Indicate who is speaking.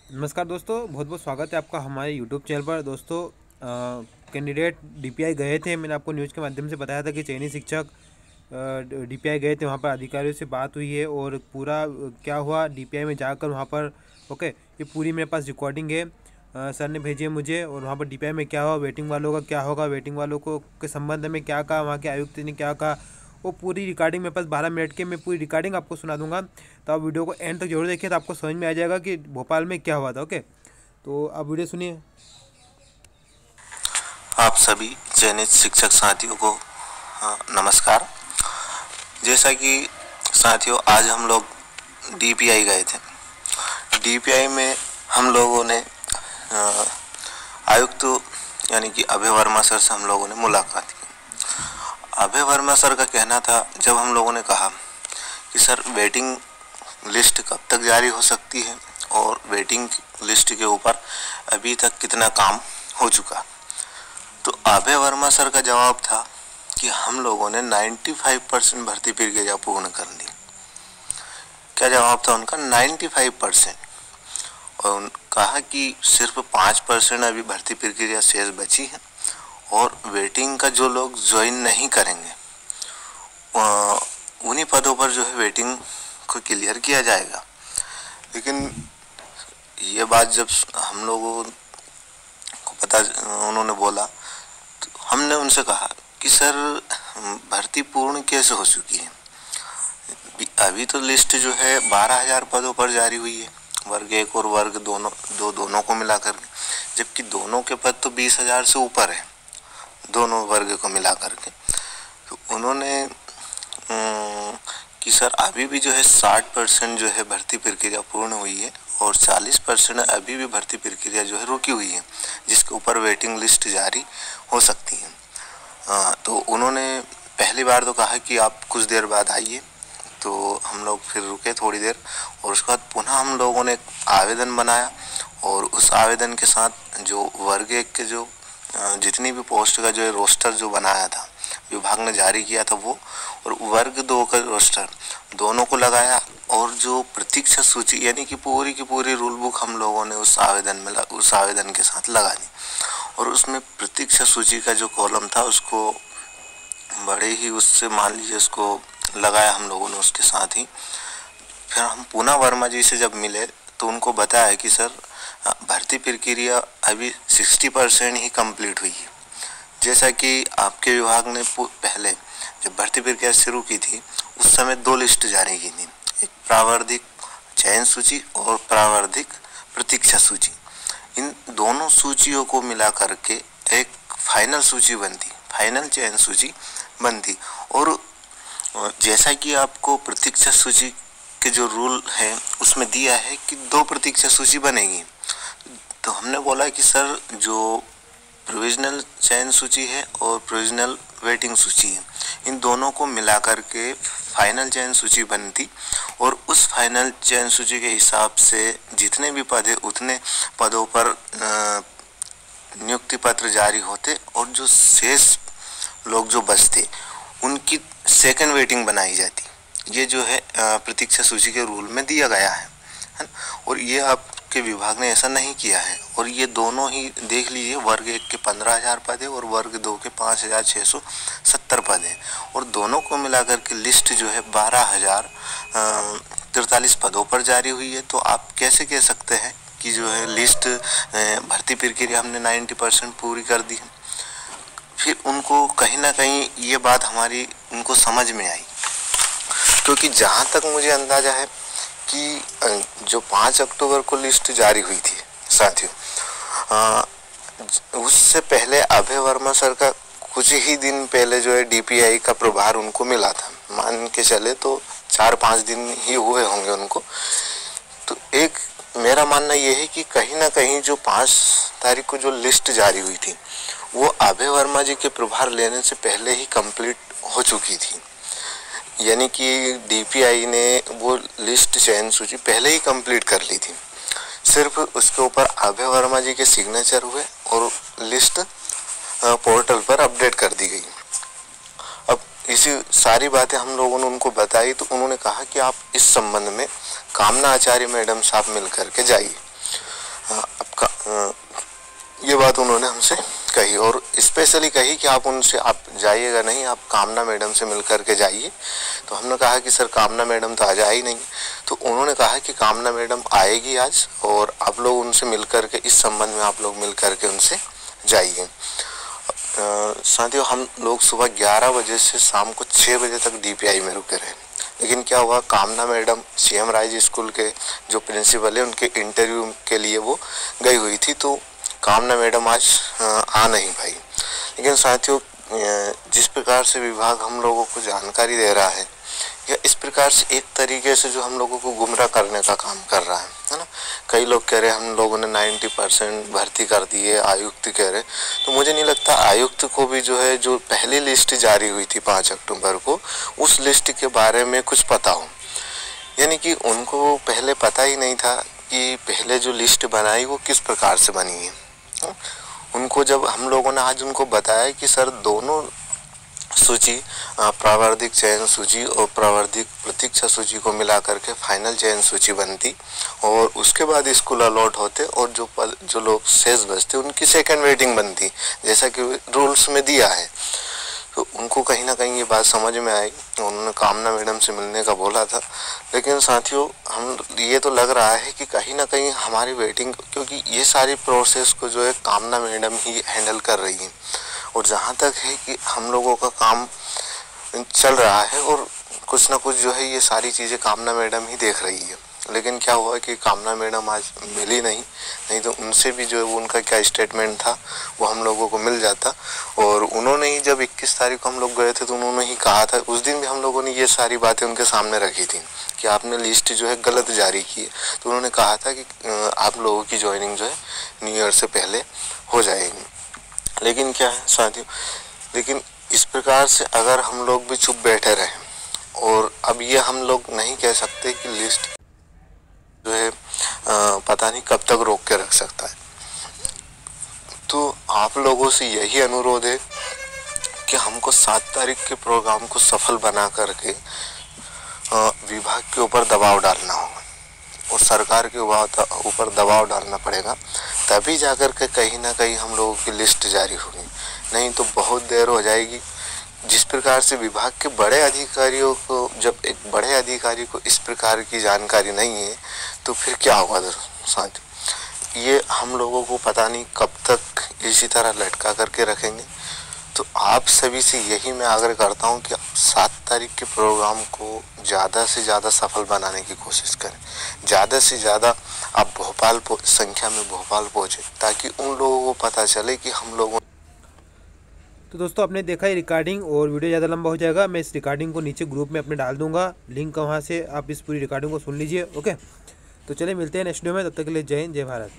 Speaker 1: नमस्कार दोस्तों, बहुत बहुत स्वागत है आपका हमारे यूट्यूब चैनल पर। दोस्तों, कैंडिडेट डीपीआई गए थे। मैंने आपको न्यूज़ के माध्यम से बताया था कि चयनित शिक्षक डीपीआई गए थे, वहाँ पर अधिकारियों से बात हुई है और पूरा क्या हुआ डीपीआई में जाकर वहाँ पर। ओके, ये पूरी मेरे पास रिकॉर्डिंग है, सर ने भेजी है मुझे। और वहाँ पर डीपीआई में क्या हुआ, वेटिंग वालों का क्या होगा, वेटिंग वालों को के संबंध में क्या कहा, वहाँ के आयुक्त ने क्या कहा, वो पूरी रिकॉर्डिंग मेरे पास 12 मिनट के, मैं पूरी रिकॉर्डिंग आपको सुना दूंगा। तो आप वीडियो को एंड तक जरूर देखिए, तो आपको समझ में आ जाएगा कि भोपाल में क्या हुआ था। ओके, तो आप वीडियो सुनिए।
Speaker 2: आप सभी चयनित शिक्षक साथियों को नमस्कार। जैसा कि साथियों, आज हम लोग डीपीआई गए थे। डीपीआई में हम लोगों ने आयुक्त यानी कि अभय वर्मा सर से हम लोगों ने मुलाकात की। अभय वर्मा सर का कहना था, जब हम लोगों ने कहा कि सर वेटिंग लिस्ट कब तक जारी हो सकती है और वेटिंग लिस्ट के ऊपर अभी तक कितना काम हो चुका, तो अभय वर्मा सर का जवाब था कि हम लोगों ने 95% भर्ती प्रक्रिया पूर्ण कर दी। क्या जवाब था उनका? 95%। और कहा कि सिर्फ 5% अभी भर्ती प्रक्रिया शेष बची है और वेटिंग का जो लोग ज्वाइन नहीं करेंगे उन्हीं पदों पर जो है वेटिंग को क्लियर किया जाएगा। लेकिन ये बात जब हम लोगों को पता उन्होंने बोला, तो हमने उनसे कहा कि सर भर्ती पूर्ण कैसे हो चुकी है? अभी तो लिस्ट जो है 12,000 पदों पर जारी हुई है, वर्ग 1 और वर्ग दोनों को मिलाकर के, जबकि दोनों के पद तो 20,000 से ऊपर है, दोनों वर्ग को मिलाकर के। तो उन्होंने कि सर अभी भी जो है 60% जो है भर्ती प्रक्रिया पूर्ण हुई है और 40% अभी भी भर्ती प्रक्रिया जो है रुकी हुई है, जिसके ऊपर वेटिंग लिस्ट जारी हो सकती है। तो उन्होंने पहली बार तो कहा कि आप कुछ देर बाद आइए, तो हम लोग फिर रुके थोड़ी देर और उसके बाद पुनः हम लोगों ने एक आवेदन बनाया और उस आवेदन के साथ जो वर्ग 1 के जो जितनी भी पोस्ट का जो है रोस्टर जो बनाया था, विभाग ने जारी किया था वो, और वर्ग 2 का रोस्टर दोनों को लगाया और जो प्रतीक्षा सूची यानी कि पूरी की पूरी रूल बुक हम लोगों ने उस आवेदन के साथ लगा दी। और उसमें प्रतीक्षा सूची का जो कॉलम था उसको बड़े ही उससे मान लीजिए उसको लगाया हम लोगों ने उसके साथ ही। फिर हम पुनः वर्मा जी से जब मिले तो उनको बताया कि सर भर्ती प्रक्रिया अभी 60% ही कंप्लीट हुई है। जैसा कि आपके विभाग ने पहले जब भर्ती प्रक्रिया शुरू की थी उस समय 2 लिस्ट जारी की थी, एक प्रावर्धिक चयन सूची और प्रावर्धिक प्रतीक्षा सूची। इन दोनों सूचियों को मिला करके एक फाइनल सूची बनती, फाइनल चयन सूची बनती। और जैसा कि आपको प्रतीक्षा सूची के जो रूल है उसमें दिया है कि 2 प्रतीक्षा सूची बनेगी, तो हमने बोला कि सर जो प्रोविजनल चयन सूची है और प्रोविजनल वेटिंग सूची है, इन दोनों को मिलाकर के फाइनल चयन सूची बनती और उस फाइनल चयन सूची के हिसाब से जितने भी पद है उतने पदों पर नियुक्ति पत्र जारी होते और जो शेष लोग जो बचते उनकी सेकंड वेटिंग बनाई जाती। ये जो है प्रतीक्षा सूची के रूल में दिया गया है ना? और ये आपके विभाग ने ऐसा नहीं किया है। और ये दोनों ही देख लीजिए, वर्ग 1 के 15,000 पद है और वर्ग 2 के 5,670 पद है और दोनों को मिलाकर के लिस्ट जो है 12,043 पदों पर जारी हुई है। तो आप कैसे कह सकते हैं कि जो है लिस्ट भर्ती प्रक्रिया हमने 90% पूरी कर दी है? फिर उनको कहीं ना कहीं ये बात हमारी उनको समझ में आई, क्योंकि जहाँ तक मुझे अंदाजा है कि जो 5 अक्टूबर को लिस्ट जारी हुई थी साथियों, उससे पहले अभय वर्मा सर का कुछ ही दिन पहले जो है डीपीआई का प्रभार उनको मिला था। मान के चले तो 4-5 दिन ही हुए होंगे उनको। तो एक मेरा मानना ये है कि कहीं ना कहीं जो 5 तारीख को जो लिस्ट जारी हुई थी वो अभय वर्मा जी के प्रभार लेने से पहले ही कंप्लीट हो चुकी थी, यानी कि डीपीआई ने वो लिस्ट चयन सूची पहले ही कंप्लीट कर ली थी। सिर्फ उसके ऊपर अभय वर्मा जी के सिग्नेचर हुए और लिस्ट पोर्टल पर अपडेट कर दी गई। अब इसी सारी बातें हम लोगों ने उनको बताई तो उन्होंने कहा कि आप इस संबंध में कामना आचार्य मैडम साहब मिल करके जाइए। आपका ये बात उन्होंने हमसे कही और स्पेशली कही कि आप उनसे आप जाइएगा नहीं, आप कामना मैडम से मिल कर के जाइए। तो हमने कहा कि सर कामना मैडम तो आज आई नहीं। तो उन्होंने कहा कि कामना मैडम आएगी आज और आप लोग उनसे मिल कर के इस संबंध में आप लोग मिल कर के उनसे जाइए। साथियों, हम लोग सुबह 11 बजे से शाम को 6 बजे तक DPI में रुके रहे, लेकिन क्या हुआ, कामना मैडम CM राइज स्कूल के जो प्रिंसिपल है उनके इंटरव्यू के लिए वो गई हुई थी, तो कामना मैडम आज आ नहीं पाई। लेकिन साथियों, जिस प्रकार से विभाग हम लोगों को जानकारी दे रहा है या इस प्रकार से एक तरीके से जो हम लोगों को गुमराह करने का काम कर रहा है ना। कई लोग कह रहे हैं हम लोगों ने 90% भर्ती कर दी है, आयुक्त कह रहे, तो मुझे नहीं लगता आयुक्त को भी जो है जो पहली लिस्ट जारी हुई थी 5 अक्टूबर को, उस लिस्ट के बारे में कुछ पता हो। यानी कि उनको पहले पता ही नहीं था कि पहले जो लिस्ट बनाई वो किस प्रकार से बनी है। उनको जब हम लोगों ने आज उनको बताया कि सर दोनों सूची, प्रावर्धिक चयन सूची और प्रावर्धिक प्रतीक्षा सूची को मिला करके फाइनल चयन सूची बनती और उसके बाद स्कूल अलॉट होते और जो लोग शेष बचते उनकी सेकंड वेटिंग बनती, जैसा कि रूल्स में दिया है। तो उनको कहीं ना कहीं ये बात समझ में आई, उन्होंने कामना मैडम से मिलने का बोला था। लेकिन साथियों, हम ये तो लग रहा है कि कहीं ना कहीं हमारी वेटिंग, क्योंकि ये सारी प्रोसेस को जो है कामना मैडम ही हैंडल कर रही है और जहाँ तक है कि हम लोगों का काम चल रहा है और कुछ ना कुछ जो है ये सारी चीज़ें कामना मैडम ही देख रही है। लेकिन क्या हुआ कि कामना मैडम आज मिली नहीं तो उनसे भी जो है उनका क्या स्टेटमेंट था वो हम लोगों को मिल जाता। और उन्होंने ही जब 21 तारीख को हम लोग गए थे तो उन्होंने ही कहा था, उस दिन भी हम लोगों ने ये सारी बातें उनके सामने रखी थी कि आपने लिस्ट जो है गलत जारी की है। तो उन्होंने कहा था कि आप लोगों की ज्वाइनिंग जो है न्यू ईयर से पहले हो जाएगी। लेकिन क्या है साथियों, लेकिन इस प्रकार से अगर हम लोग भी चुप बैठे रहे और अब ये हम लोग नहीं कह सकते कि लिस्ट जो है पता नहीं कब तक रोक के रख सकता है। तो आप लोगों से यही अनुरोध है कि हमको 7 तारीख के प्रोग्राम को सफल बना करके विभाग के ऊपर दबाव डालना होगा और सरकार के ऊपर दबाव डालना पड़ेगा, तभी जाकर के कहीं ना कहीं हम लोगों की लिस्ट जारी होगी। नहीं तो बहुत देर हो जाएगी। जिस प्रकार से विभाग के बड़े अधिकारियों को, जब एक बड़े अधिकारी को इस प्रकार की जानकारी नहीं है तो फिर क्या होगा साथ। ये हम लोगों को पता नहीं कब तक इसी तरह लटका करके रखेंगे। तो आप सभी से यही मैं आग्रह करता हूं कि 7 तारीख के प्रोग्राम को ज़्यादा से ज़्यादा सफल बनाने की कोशिश करें। ज़्यादा से ज़्यादा आप संख्या में भोपाल पहुँचे ताकि उन लोगों को पता चले कि हम लोगों।
Speaker 1: तो दोस्तों, आपने देखा ये रिकॉर्डिंग और वीडियो ज़्यादा लंबा हो जाएगा। मैं इस रिकॉर्डिंग को नीचे ग्रुप में अपने डाल दूंगा, लिंक वहाँ से आप इस पूरी रिकॉर्डिंग को सुन लीजिए। ओके, तो चलिए मिलते हैं नेक्स्ट वीडियो में। तब तक के लिए जय हिंद, जय भारत।